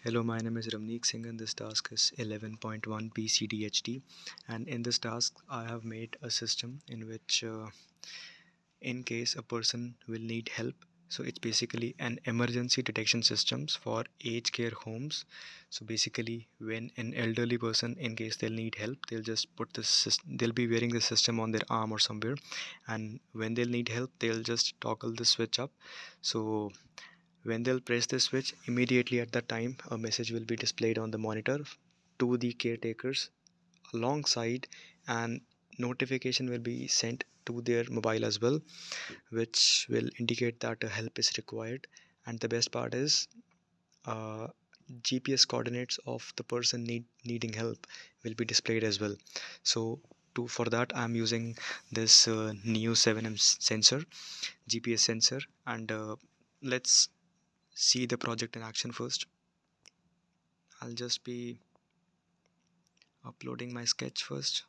Hello, my name is Ramneek Singh and this task is 11.1 Pcdhd, and in this task I have made a system in which in case a person will need help, so it's basically an emergency detection systems for aged care homes. So basically when an elderly person, in case they'll need help, they'll just put this they'll be wearing the system on their arm or somewhere, and when they'll need help they'll just toggle the switch up. So when they'll press the switch, immediately at that time, a message will be displayed on the monitor to the caretakers alongside, and notification will be sent to their mobile as well, which will indicate that help is required. And the best part is, uh, GPS coordinates of the person needing help will be displayed as well. So for that, I'm using this Neo 7M sensor, GPS sensor, and let's see the project in action first. I'll just be uploading my sketch first.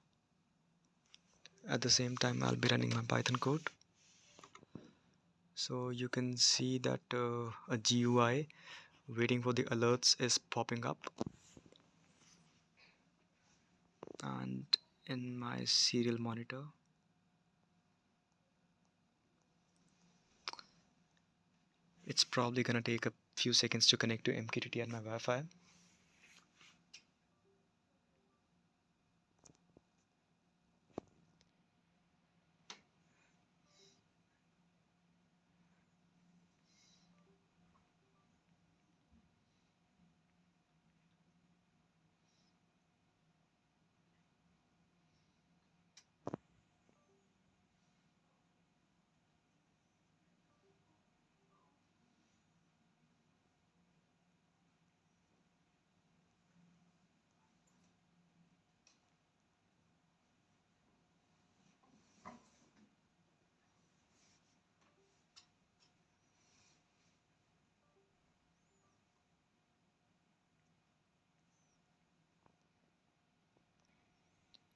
At the same time, I'll be running my Python code. So you can see that a GUI waiting for the alerts is popping up, and in my serial monitor, it's probably gonna take a few seconds to connect to MQTT and my Wi-Fi.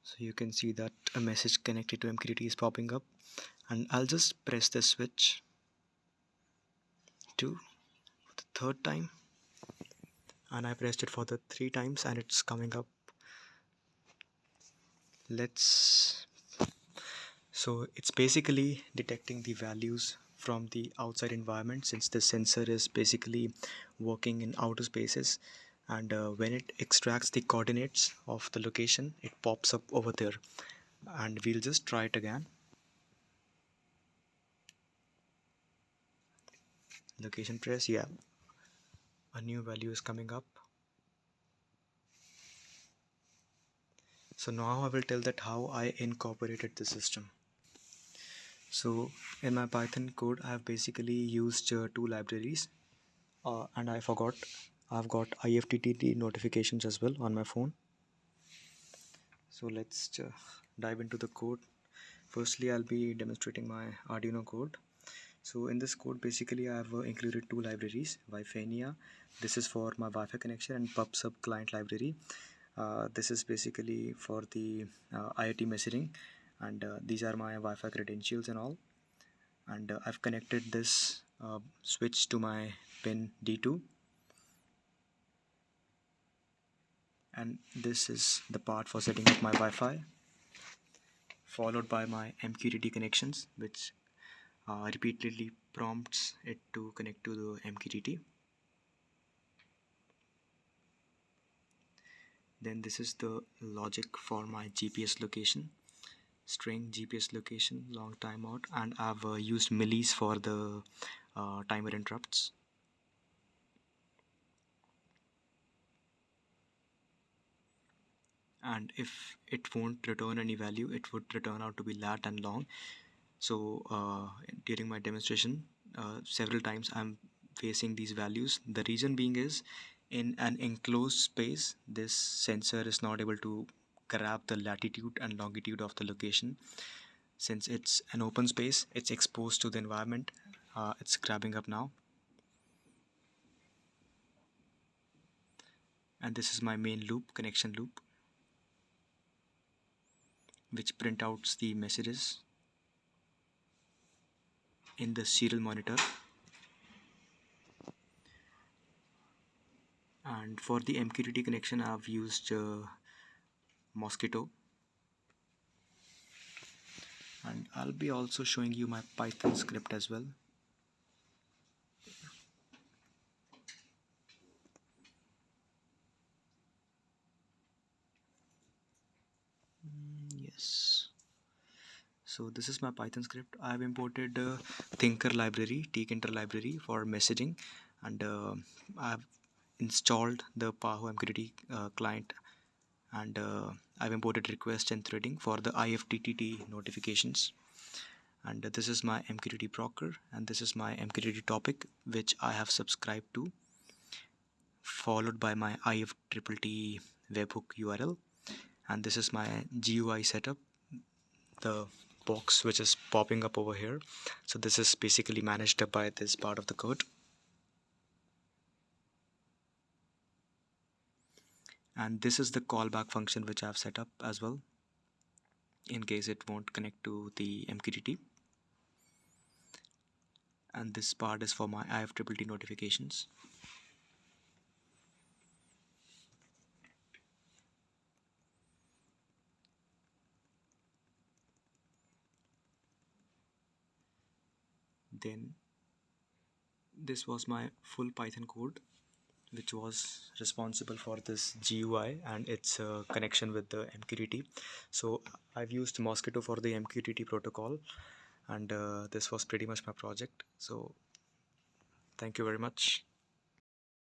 So you can see that a message connected to MQTT is popping up, and I'll just press the switch to the third time, and I pressed it for the three times and it's coming up. Let's So it's basically detecting the values from the outside environment, since the sensor is basically working in outer spaces, and when it extracts the coordinates of the location, it pops up over there. And we'll just try it again. Location press, yeah, a new value is coming up. So now I will tell that how I incorporated the system. So in my Python code, I have basically used two libraries, and I forgot I've got IFTTT notifications as well on my phone. So let's dive into the code. Firstly, I'll be demonstrating my Arduino code. So in this code, basically I have included two libraries, Wi-Fi. This is for my Wi-Fi connection, and PubSub client library. This is basically for the IoT messaging, and these are my Wi-Fi credentials and all. And I've connected this switch to my pin D2, and this is the part for setting up my Wi-Fi, followed by my MQTT connections, which repeatedly prompts it to connect to the MQTT. Then this is the logic for my GPS location, string GPS location, long timeout, and I've used millis for the timer interrupts. And if it won't return any value, it would return out to be lat and long. So during my demonstration, several times I'm facing these values. The reason being is, in an enclosed space, this sensor is not able to grab the latitude and longitude of the location. Since it's an open space, it's exposed to the environment. It's grabbing up now. And this is my main loop, connection loop, which print outs the messages in the serial monitor. And for the MQTT connection, I've used Mosquito, and I'll be also showing you my Python script as well. Yes. So this is my Python script. I have imported Thinker library, tkinter library for messaging, and I've installed the Paho MQTT client, and I've imported request and threading for the IFTTT notifications. And this is my MQTT broker, and this is my MQTT topic which I have subscribed to, followed by my IFTTT webhook URL, and this is my GUI setup, the box which is popping up over here. So this is basically managed by this part of the code, and this is the callback function which I've set up as well in case it won't connect to the MQTT. And this part is for my IFTTT notifications. Then this was my full Python code which was responsible for this GUI and its connection with the MQTT. So I've used Mosquito for the MQTT protocol, and this was pretty much my project. So thank you very much.